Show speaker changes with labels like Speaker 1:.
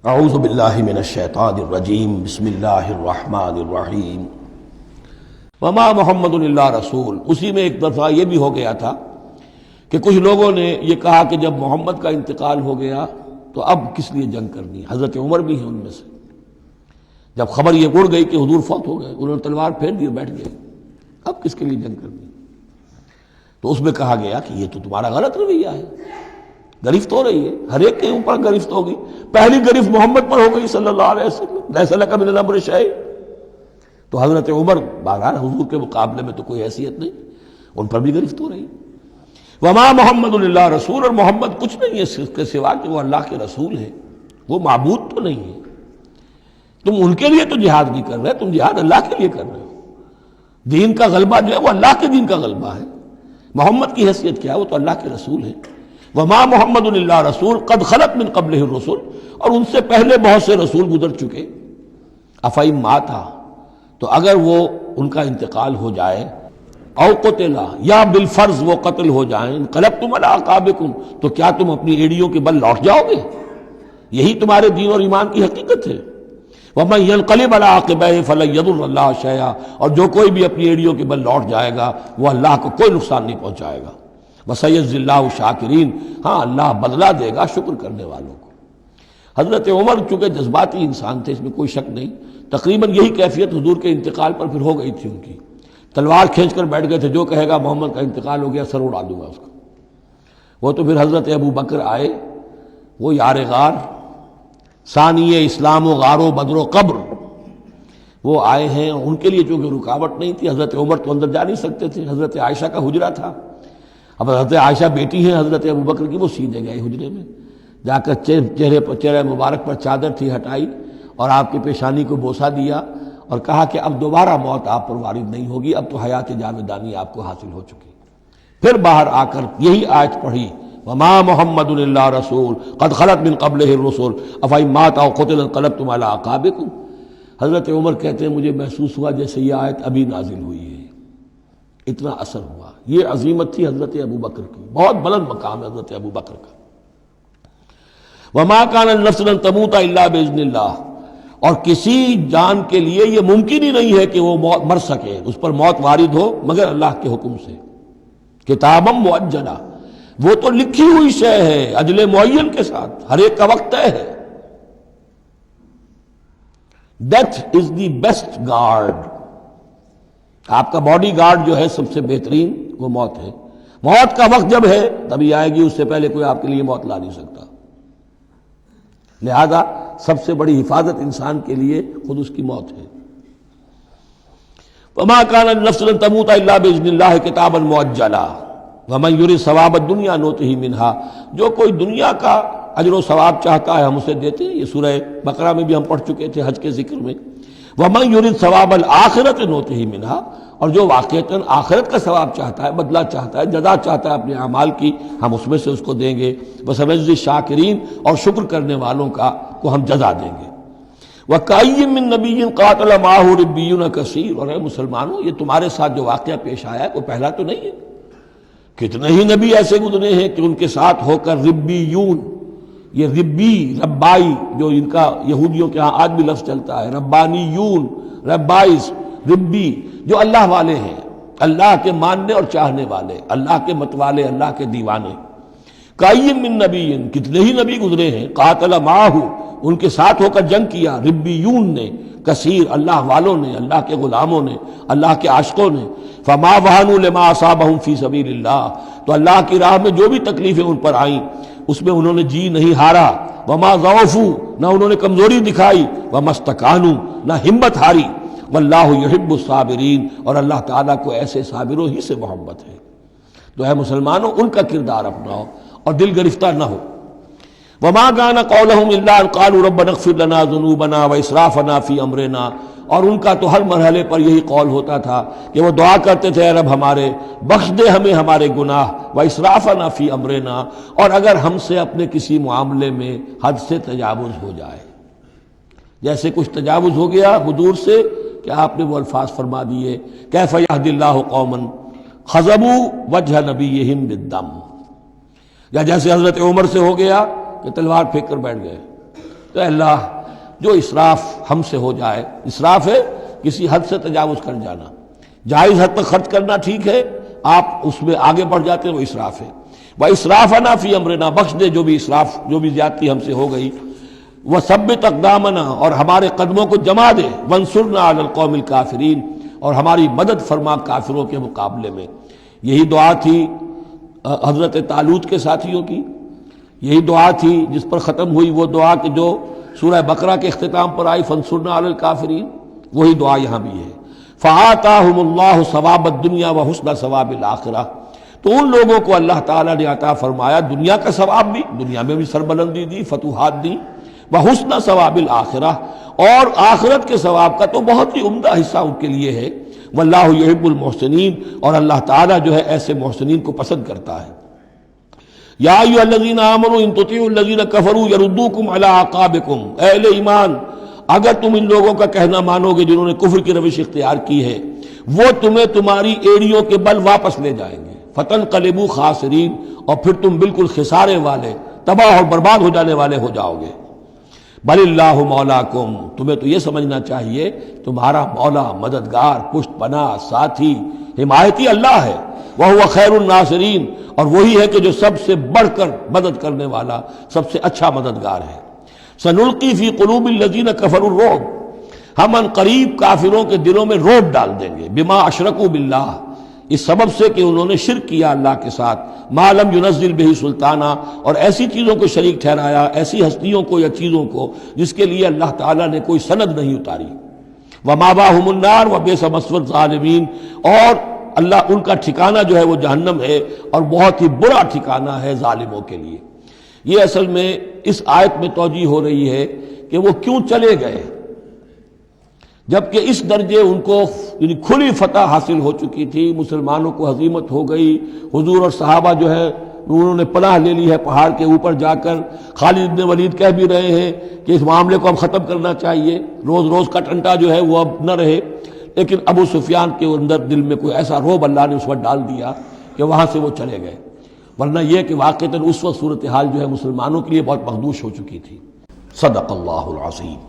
Speaker 1: اعوذ باللہ من الشیطان الرجیم بسم اللہ الرحمن الرحیم وما محمد الا رسول۔ اسی میں ایک دفعہ یہ بھی ہو گیا تھا کہ کچھ لوگوں نے یہ کہا کہ جب محمد کا انتقال ہو گیا تو اب کس لیے جنگ کرنی ہے۔ حضرت عمر بھی ہیں ان میں سے، جب خبر یہ اڑ گئی کہ حضور فوت ہو گئے، انہوں نے تلوار پھیر دی اور بیٹھ گئے، اب کس کے لیے جنگ کرنی۔ تو اس میں کہا گیا کہ یہ تو تمہارا غلط رویہ ہے، گرفت ہو رہی ہے، ہر ایک کے اوپر گرفت ہوگی، پہلی گرفت محمد پر ہو گئی صلی اللہ علیہ وسلم، لیس لک من الامر شیء۔ تو حضرت عمر بہرحال حضور کے مقابلے میں تو کوئی حیثیت نہیں، ان پر بھی گرفت ہو رہی۔ وما محمد الا رسول، اور محمد کچھ نہیں ہے اس کے سوا کہ وہ اللہ کے رسول ہیں، وہ معبود تو نہیں ہے۔ تم ان کے لیے تو جہاد نہیں کر رہے، تم جہاد اللہ کے لیے کر رہے ہو۔ دین کا غلبہ جو ہے وہ اللہ کے دین کا غلبہ ہے۔ محمد کی حیثیت کیا ہے؟ وہ تو اللہ کے رسول ہیں۔ وما محمد الا رسول قد خلت من قبلہ الرسل، اور ان سے پہلے بہت سے رسول گزر چکے۔ افئن مات، تو اگر وہ ان کا انتقال ہو جائے، او قتلا، یا بالفرض وہ قتل ہو جائیں، انقلبتم علی اعقابکم، تو کیا تم اپنی ایڑیوں کے بل لوٹ جاؤ گے؟ یہی تمہارے دین اور ایمان کی حقیقت ہے۔ ومن ينقلب على عقبیہ فلن يضر اللہ شیئا، اور جو کوئی بھی اپنی ایڑیوں کے بل لوٹ جائے گا وہ اللہ کو کوئی نقصان نہیں پہنچائے گا۔ وسيجزي الله الشاکرین، ہاں اللہ بدلہ دے گا شکر کرنے والوں کو۔ حضرت عمر چونکہ جذباتی انسان تھے، اس میں کوئی شک نہیں، تقریباً یہی کیفیت حضور کے انتقال پر پھر ہو گئی تھی ان کی۔ تلوار کھینچ کر بیٹھ گئے تھے، جو کہے گا محمد کا انتقال ہو گیا سر اڑا دوں گا اس کا۔ وہ تو پھر حضرت ابو بکر آئے، وہ یار غار، ثانی اسلام و غار و بدر و قبر، وہ آئے ہیں۔ ان کے لیے چونکہ رکاوٹ نہیں تھی، حضرت عمر تو اندر جا نہیں سکتے تھے، حضرت عائشہ کا حجرہ تھا۔ اب حضرت عائشہ بیٹی ہیں حضرت ابو بکر کی، وہ سیدھے گئے حجرے میں، جا کر چہرے مبارک پر چادر تھی ہٹائی اور آپ کی پیشانی کو بوسہ دیا اور کہا کہ اب دوبارہ موت آپ پر وارد نہیں ہوگی، اب تو حیات جاویدانی آپ کو حاصل ہو چکی۔ پھر باہر آ کر یہی آیت پڑھی، وما محمد الا رسول قد خلت من قبلہ الرسل افئن مات او قتل انقلبتم علی اعقابکم۔ حضرت عمر کہتے ہیں مجھے محسوس ہوا جیسے یہ آیت ابھی نازل ہوئی ہے، اتنا اثر ہوا۔ یہ عظیمت تھی حضرت ابو بکر کی، بہت بلند مقام ہے حضرت ابو بکر کا۔ وما کان لنفس ان تموت الا باذن اللہ، اور کسی جان کے لیے یہ ممکن ہی نہیں ہے کہ وہ مر سکے، اس پر موت وارد ہو مگر اللہ کے حکم سے۔ کتابا مؤجلا، وہ تو لکھی ہوئی شے ہے اجل معین کے ساتھ، ہر ایک کا وقت طے ہے۔ Death is the best guard, آپ کا باڈی گارڈ جو ہے سب سے بہترین وہ موت ہے۔ موت کا وقت جب ہے تبھی آئے گی، اس سے پہلے کوئی آپ کے لیے موت لا نہیں سکتا۔ لہذا سب سے بڑی حفاظت انسان کے لیے خود اس کی موت ہے۔ وما كان لنفس ان تموت الا باذن اللہ کتابا مؤجلا ومن يرد ثواب الدنيا نؤته منها، جو کوئی دنیا کا اجر و ثواب چاہتا ہے ہم اسے دیتے ہیں۔ یہ سورہ بقرہ میں بھی ہم پڑھ چکے تھے حج کے ذکر میں۔ ومن يرد ثواب الآخرة نؤته منها، اور جو واقعتاً آخرت کا ثواب چاہتا ہے، بدلہ چاہتا ہے، جزا چاہتا ہے اپنے اعمال کی، ہم اس میں سے اس کو دیں گے۔ وسنجزی الشاکرین، اور شکر کرنے والوں کو ہم جزا دیں گے۔ وَكَأَيٍّ مِّن نَّبِيٍّ قَاتَلَ مَعَهُ رِبِّيُّونَ كَثِيرٌ، اور اے مسلمانوں یہ تمہارے ساتھ جو واقعہ پیش آیا ہے کوئی پہلا تو نہیں ہے۔ کتنے ہی نبی ایسے گزرے ہیں کہ ان کے ساتھ ہو کر ربیون، یہ ربی ربائی جو ان کا یہودیوں کے ہاں آج بھی لفظ چلتا ہے، ربانیون، ربائز، ربی، جو اللہ والے ہیں، اللہ کے ماننے اور چاہنے والے، اللہ کے متوالے، اللہ کے دیوانے۔ کائین من نبی، کتنے ہی نبی گزرے ہیں، قاتل معاہو، ان کے ساتھ ہو کر جنگ کیا، ربیون نے، کثیر، اللہ والوں نے، اللہ کے غلاموں نے، اللہ کے عاشقوں نے۔ فما وہنوا لما اصابہم فی سبیل اللہ، تو اللہ کی راہ میں جو بھی تکلیفیں ان پر آئیں اس میں انہوں نے جی نہیں ہارا۔ وما ضعفوا، نہ انہوں نے کمزوری دکھائی۔ وما استکانوا، نہ ہمت ہاری۔ واللہ یحب الصابرین، اور اللہ تعالیٰ کو ایسے صابروں ہی سے محبت ہے۔ تو اے مسلمانوں ان کا کردار اپناؤ اور دل گرفتہ نہ ہو۔ وما كان قولهم الا ان قالوا ربنا اغفر لنا ذنوبنا واسرافنا في امرنا، اور ان کا تو ہر مرحلے پر یہی قول ہوتا تھا کہ وہ دعا کرتے تھے اے رب ہمارے بخش دے ہمیں ہمارے گناہ، واسرافنا في امرنا، اور اگر ہم سے اپنے کسی معاملے میں حد سے تجاوز ہو جائے، جیسے کچھ تجاوز ہو گیا حضور سے کہ آپ نے وہ الفاظ فرما دیے کیف یہدی اللہ قوما خضبوا وجہ نبیہم بالدم، یا جیسے حضرت عمر سے ہو گیا کہ تلوار پھینک کر بیٹھ گئے، تو اللہ جو اسراف ہم سے ہو جائے، اسراف ہے کسی حد سے تجاوز کر جانا، جائز حد تک خرچ کرنا ٹھیک ہے، آپ اس میں آگے بڑھ جاتے ہیں وہ اسراف ہے۔ وَإِسْرَافَنَا فِي أَمْرِنَا، بخش دے جو بھی اسراف، جو بھی زیادتی ہم سے ہو گئی۔ وَثَبِّتْ أَقْدَامَنَا، اور ہمارے قدموں کو جما دے۔ وَانصُرْنَا عَلَى الْقَوْمِ الْكَافِرِينَ، اور ہماری مدد فرما کافروں کے مقابلے میں۔ یہی دعا تھی حضرت طالوت کے ساتھیوں کی، یہی دعا تھی جس پر ختم ہوئی وہ دعا کہ جو سورہ بقرہ کے اختتام پر آئی، فَانصُرْنَا عَلَى الْكَافِرِينَ، وہی دعا یہاں بھی ہے۔ فَآتَاهُمُ اللَّهُ ثَوَابَ الدُّنْيَا وَحُسْنَ ثَوَابِ الْآخِرَةِ، تو ان لوگوں کو اللہ تعالیٰ نے عطا فرمایا دنیا کا ثواب بھی، دنیا میں بھی سربلندی دی، فتوحات دی، وحسن ثواب الآخرہ، اور آخرت کے ثواب کا تو بہت ہی عمدہ حصہ ان کے لیے ہے۔ واللہ یحب المحسنین، اور اللہ تعالیٰ جو ہے ایسے محسنین کو پسند کرتا ہے۔ یا ایھا الذین آمنوا ان تطیعوا الذین کفروا یردوکم علی اعقابکم، اے اہل ایمان اگر تم ان لوگوں کا کہنا مانو گے جنہوں نے کفر کی روش اختیار کی ہے، وہ تمہیں تمہاری ایڑیوں کے بل واپس لے جائیں گے، فتنقلبوا خاسرین، اور پھر تم بالکل خسارے والے، تباہ اور برباد ہو جانے والے ہو جاؤ گے۔ بل اللہ مولاکم، تمہیں تو یہ سمجھنا چاہیے تمہارا مولا، مددگار، پشت پناہ، ساتھی، حمایتی اللہ ہے۔ وہو خیر الناصرین، اور وہی ہے کہ جو سب سے بڑھ کر مدد کرنے والا، سب سے اچھا مددگار ہے۔ سنلقی فی قلوب الذین کفروا الرعب، ہم ان قریب کافروں کے دلوں میں رعب ڈال دیں گے، بما اشرکوا باللہ، اس سبب سے کہ انہوں نے شرک کیا اللہ کے ساتھ، ما لم ینزل بہ سلطانہ، اور ایسی چیزوں کو شریک ٹھہرایا، ایسی ہستیوں کو یا چیزوں کو جس کے لیے اللہ تعالیٰ نے کوئی سند نہیں اتاری۔ ومأواہم النار وبئس مثوی الظالمین، اور اللہ ان کا ٹھکانہ جو ہے وہ جہنم ہے، اور بہت ہی برا ٹھکانہ ہے ظالموں کے لیے۔ یہ اصل میں اس آیت میں توجیہ ہو رہی ہے کہ وہ کیوں چلے گئے، جبکہ اس درجے ان کو یعنی کھلی فتح حاصل ہو چکی تھی، مسلمانوں کو ہزیمت ہو گئی، حضور اور صحابہ جو ہے انہوں نے پناہ لے لی ہے پہاڑ کے اوپر جا کر۔ خالد بن ولید کہہ بھی رہے ہیں کہ اس معاملے کو اب ختم کرنا چاہیے، روز روز کا ٹنٹا جو ہے وہ اب نہ رہے، لیکن ابو سفیان کے اندر دل میں کوئی ایسا رعب اللہ نے اس وقت ڈال دیا کہ وہاں سے وہ چلے گئے، ورنہ یہ کہ واقعتاً اس وقت صورتحال جو ہے مسلمانوں کے لیے بہت مخدوش ہو چکی تھی۔ صدق اللہ العظیم۔